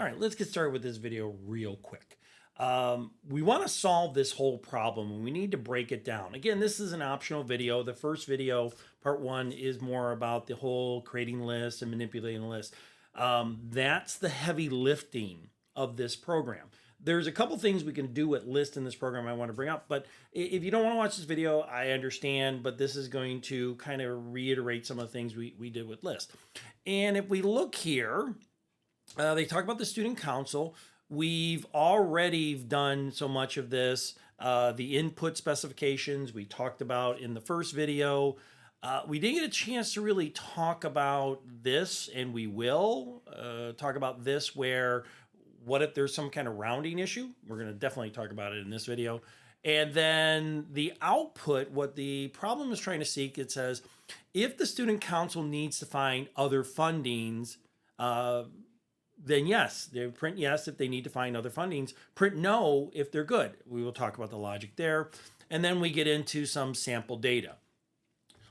All right, let's get started with this video real quick. We want to solve this whole problem and we need to break it down. Again, this is an optional video. The first video, part one, is more about the whole creating lists and manipulating lists. That's the heavy lifting of this program. There's a couple things we can do with lists in this program I want to bring up, but if you don't want to watch this video, I understand, but this is going to kind of reiterate some of the things we did with lists. And if we look here, they talk about the student council. We've already done so much of this. The input specifications we talked about in the first video. We didn't get a chance to really talk about this, and we will talk about this where what if there's some kind of rounding issue? We're going to definitely talk about it in this video. And then the output, what the problem is trying to seek, it says, if the student council needs to find other fundings, then yes, they print yes if they need to find other fundings, print no if they're good. We will talk about the logic there. And then we get into some sample data.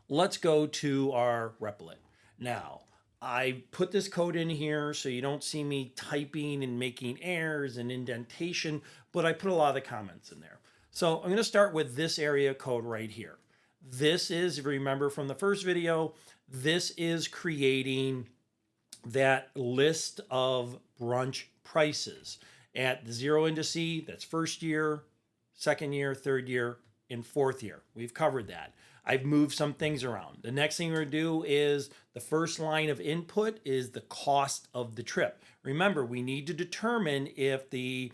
Let's go to our Replit. Now, I put this code in here so you don't see me typing and making errors and indentation, but I put a lot of the comments in there. So I'm going to start with this area code right here. This is, if you remember from the first video, this is creating that list of brunch prices at the 0 into C. That's first year, second year, third year, and fourth year. We've covered that. I've moved some things around. The next thing we're going to do is the first line of input is the cost of the trip. Remember, we need to determine if the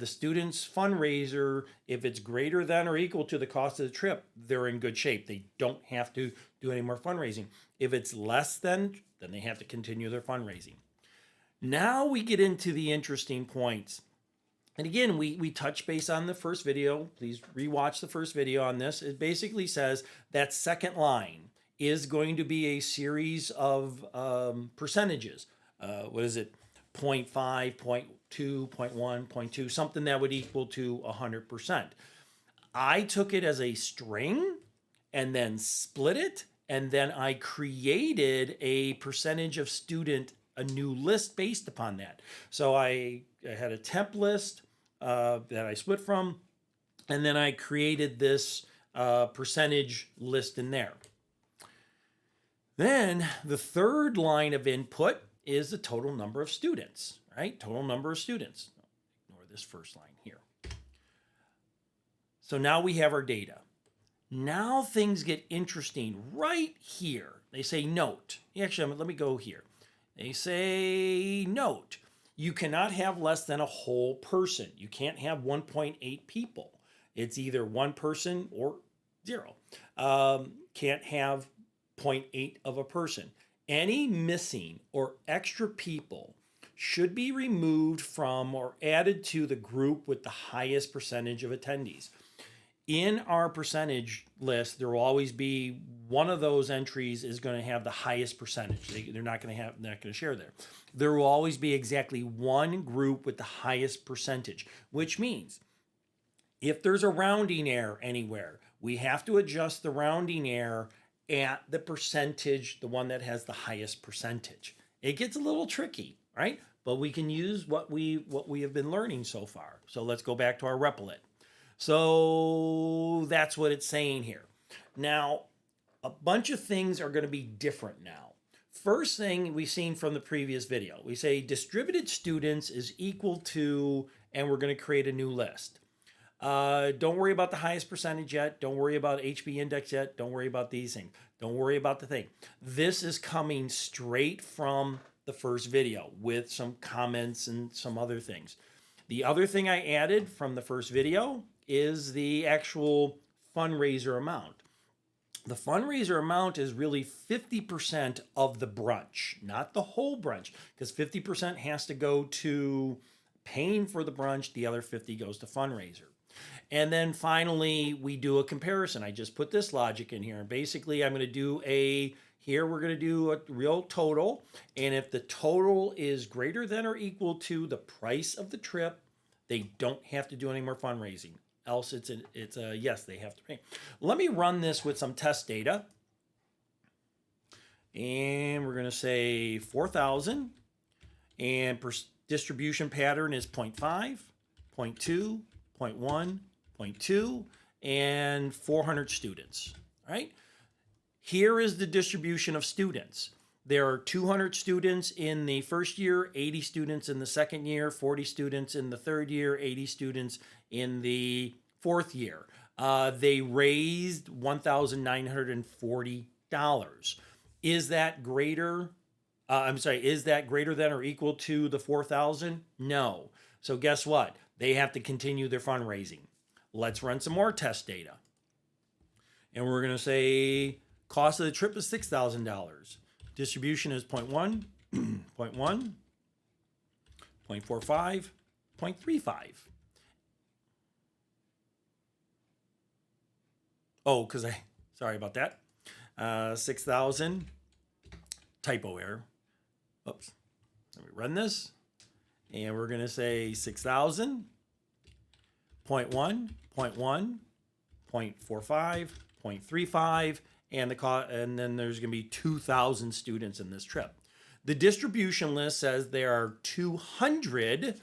student's fundraiser, if it's greater than or equal to the cost of the trip, they're in good shape. They don't have to do any more fundraising. If it's less than, then they have to continue their fundraising. Now we get into the interesting points. And again, we touch base on the first video. Please rewatch the first video on this. It basically says that second line is going to be a series of percentages. What is it? 0.5, 0.2, 0.1, 0.2, something that would equal to 100%. I took it as a string and then split it, and then I created a percentage of student, a new list based upon that. So I had a temp list that I split from, and then I created this percentage list in there. Then the third line of input is the total number of students, right? Total number of students. Ignore this first line here. So now we have our data. Now things get interesting right here. They say note. Actually, let me go here. They say note. You cannot have less than a whole person. You can't have 1.8 people. It's either one person or 0. Can't have 0.8 of a person. Any missing or extra people should be removed from or added to the group with the highest percentage of attendees. In our percentage list, there will always be one of those entries is going to have the highest percentage. They're not going to share there. There will always be exactly one group with the highest percentage, which means if there's a rounding error anywhere, we have to adjust the rounding error at the percentage, the one that has the highest percentage. It gets a little tricky, right? But we can use what we have been learning so far. So let's go back to our Replit. So that's what it's saying here. Now, a bunch of things are going to be different now. First thing we've seen from the previous video, we say distributed students is equal to, and we're going to create a new list. Don't worry about the highest percentage yet. Don't worry about HB index yet. Don't worry about these things. Don't worry about the thing. This is coming straight from the first video with some comments and some other things. The other thing I added from the first video is the actual fundraiser amount. The fundraiser amount is really 50% of the brunch, not the whole brunch, because 50% has to go to paying for the brunch. The other 50 goes to fundraiser. And then finally, we do a comparison. I just put this logic in here. Basically, I'm going to do here we're going to do a real total. And if the total is greater than or equal to the price of the trip, they don't have to do any more fundraising. Else it's a yes, they have to pay. Let me run this with some test data. And we're going to say 4,000. And distribution pattern is 0.5, 0.2, 0.1, 0.2, and 400 students, right? Here is the distribution of students. There are 200 students in the first year, 80 students in the second year, 40 students in the third year, 80 students in the fourth year. They raised $1,940. Is that greater? Is that greater than or equal to the 4,000? No. So guess what? They have to continue their fundraising. Let's run some more test data. And we're going to say cost of the trip is $6,000. Distribution is 0.1, 0.1, 0.45, 0.35. Oh, sorry about that. 6,000, typo error. Oops. Let me run this. And we're going to say 6,000, 0.1, 0.1, 0.45, 0.35, and then there's going to be 2,000 students in this trip. The distribution list says there are 200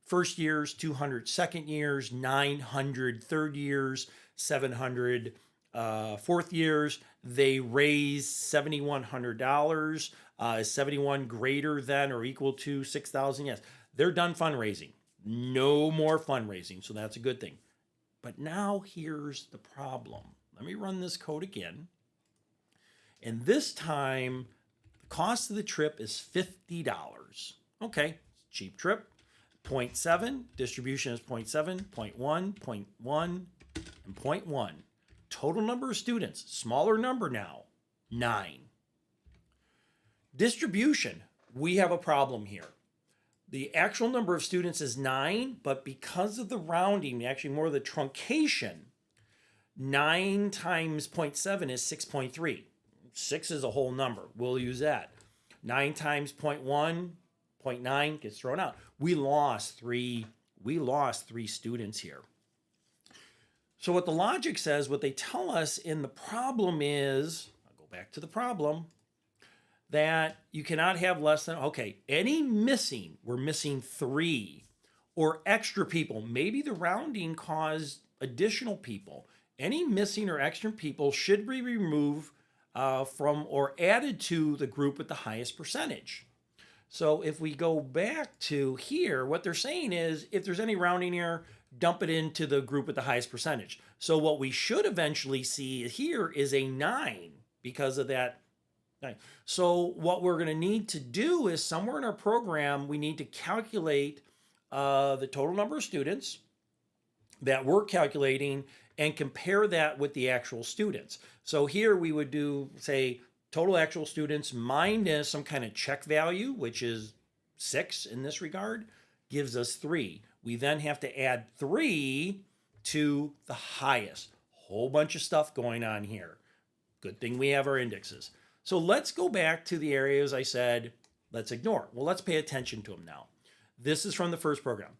first years, 200 second years, 900 third years, 700 fourth years. They raise $7,100. Is 71 greater than or equal to 6,000? Yes. They're done fundraising. No more fundraising, so that's a good thing. But now here's the problem. Let me run this code again. And this time, the cost of the trip is $50. Okay, cheap trip. 0.7, distribution is 0.7, 0.1, 0.1, and 0.1. Total number of students, smaller number now, 9. Distribution, we have a problem here. The actual number of students is 9, but because of the rounding, actually more of the truncation, 9 times 0.7 is 6.3. 6 is a whole number. We'll use that. 9 times 0.1, 0.9 gets thrown out. We lost three students here. So what the logic says, what they tell us in the problem is, I'll go back to the problem, that you cannot have less than, any missing, we're missing 3, or extra people. Maybe the rounding caused additional people. Any missing or extra people should be removed from or added to the group with the highest percentage. So if we go back to here, what they're saying is if there's any rounding error, dump it into the group with the highest percentage. So what we should eventually see here is a 9 because of that. So what we're going to need to do is somewhere in our program, we need to calculate the total number of students that we're calculating and compare that with the actual students. So here we would do, say, total actual students minus some kind of check value, which is 6 in this regard, gives us 3. We then have to add 3 to the highest. Whole bunch of stuff going on here. Good thing we have our indexes. So let's go back to the areas I said, let's ignore. Well, let's pay attention to them now. This is from the first program.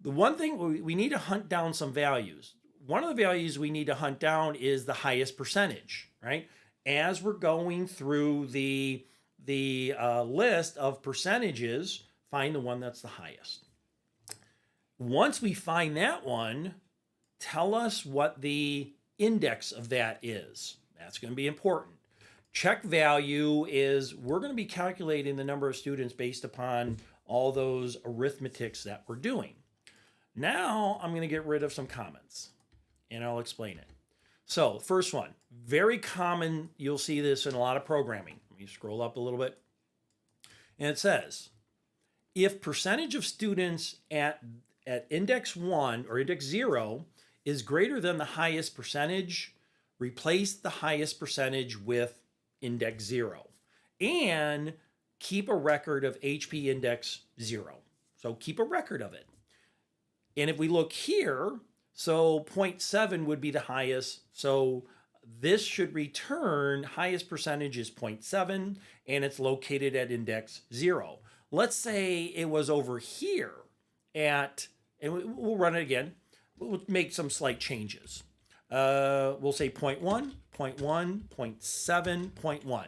The one thing we need to hunt down some values. One of the values we need to hunt down is the highest percentage, right? As we're going through the list of percentages, find the one that's the highest. Once we find that one, tell us what the index of that is. That's going to be important. Check value is we're going to be calculating the number of students based upon all those arithmetics that we're doing. Now I'm going to get rid of some comments and I'll explain it. So first one, very common. You'll see this in a lot of programming. Let me scroll up a little bit. And it says, if percentage of students at index 1 or index 0 is greater than the highest percentage, replace the highest percentage with index 0 and keep a record of HP index 0. So keep a record of it. And if we look here, so 0.7 would be the highest. So this should return highest percentage is 0.7 and it's located at index 0. Let's say it was over here at, and we'll run it again. We'll make some slight changes. We'll say 0.1, 0.1, 0.7, 0.1,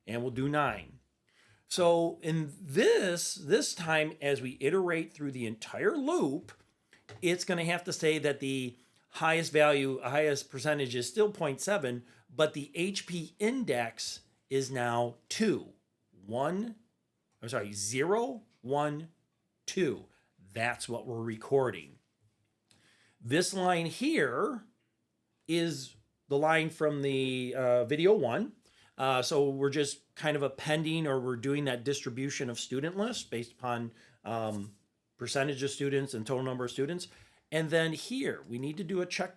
and we'll do 9. So in this time, as we iterate through the entire loop, it's going to have to say that the highest value, highest percentage is still 0.7, but the HP index is now 2. 0, 1, 2. That's what we're recording. This line here is the line from the video 1. So we're just kind of appending, or we're doing that distribution of student lists based upon percentage of students and total number of students. And then here we need to do a check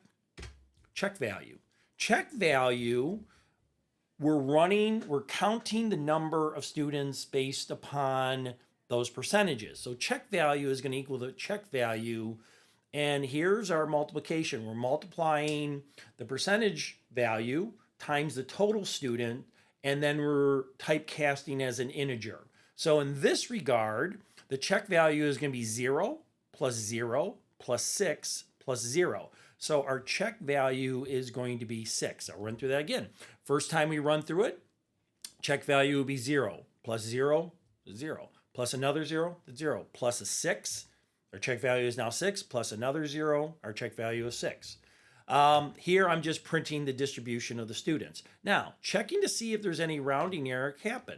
value. Check value, we're counting the number of students based upon those percentages. So check value is going to equal the check value. And here's our multiplication. We're multiplying the percentage value times the total student, and then we're typecasting as an integer. So in this regard, the check value is going to be 0 plus 0 plus 6 plus 0. So our check value is going to be 6. I'll run through that again. First time we run through it, check value will be 0 plus 0 is 0 plus another 0 is 0 plus a 6. Our check value is now 6 plus another 0. Our check value is 6. Here I'm just printing the distribution of the students. Now, checking to see if there's any rounding error happen.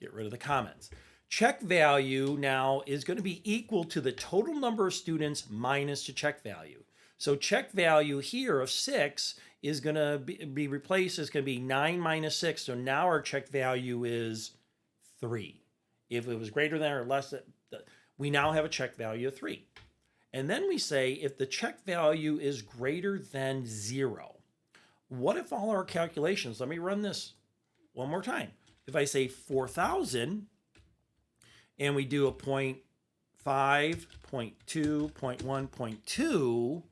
Get rid of the comments. Check value now is going to be equal to the total number of students minus the check value. So check value here of 6 is going to be replaced. It's going to be 9 minus 6. So now our check value is 3. If it was greater than or less than, we now have a check value of 3. And then we say if the check value is greater than 0, what if all our calculations, let me run this one more time. If I say 4,000 and we do a 0.5, 0.2, 0.1, 0.2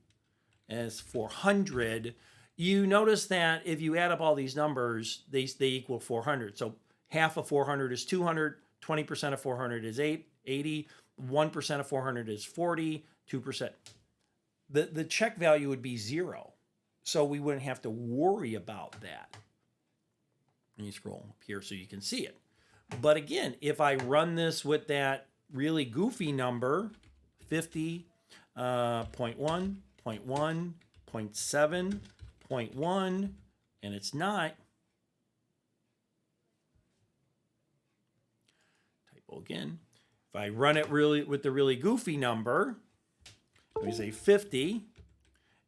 as 400, you notice that if you add up all these numbers, they equal 400. So half of 400 is 200, 20% of 400 is 80, 1% of 400 is 40, 2%. The check value would be 0. So we wouldn't have to worry about that. Let me scroll up here so you can see it. But again, if I run this with that really goofy number, 50, 0.1, 0.1, 0.7, 0.1, and it's not, typo again. If I run it really with the really goofy number, we say 50,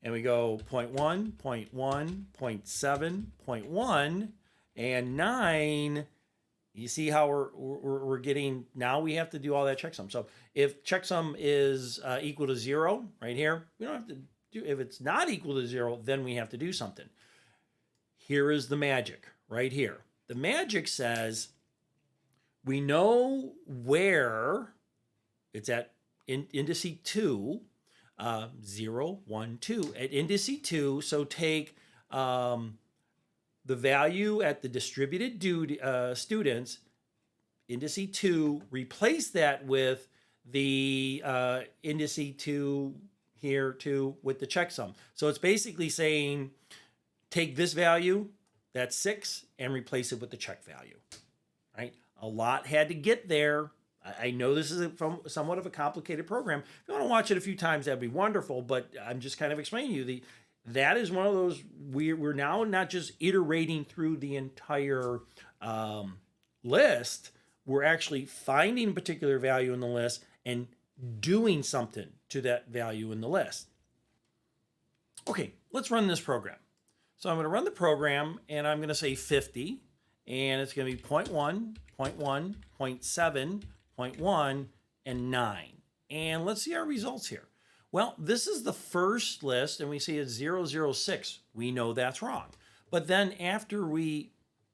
and we go 0.1, 0.1, 0.7, 0.1, and 9, you see how we're getting, now we have to do all that checksum. So if checksum is equal to 0 right here, we don't have to do, if it's not equal to 0, then we have to do something. Here is the magic right here. The magic says we know where it's at indice 2, 0, 1, 2. At indice 2, so take the value at the distributed students, indice 2, replace that with the indice 2 here, 2, with the checksum. So it's basically saying take this value, that's 6, and replace it with the check value, right? A lot had to get there. I know this is somewhat of a complicated program. If you want to watch it a few times, that'd be wonderful, but I'm just kind of explaining to you that is one of those, we're now not just iterating through the entire list, we're actually finding a particular value in the list and doing something to that value in the list. Okay, let's run this program. So I'm going to run the program, and I'm going to say 50, and it's going to be 0.1, 0.1, 0.7, 0.1, and 9. And let's see our results here. Well, this is the first list, and we see it's 006. We know that's wrong. But then after we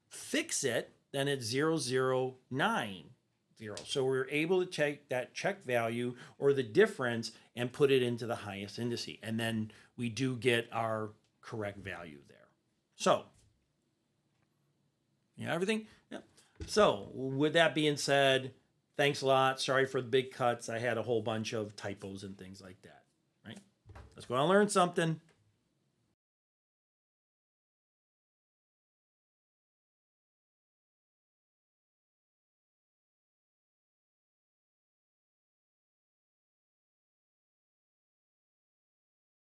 fix it, then it's 0090. So we're able to take that check value or the difference and put it into the highest index. And then we do get our correct value there. So, everything? Yeah. So with that being said, thanks a lot. Sorry for the big cuts. I had a whole bunch of typos and things like that. Right? Let's go and learn something.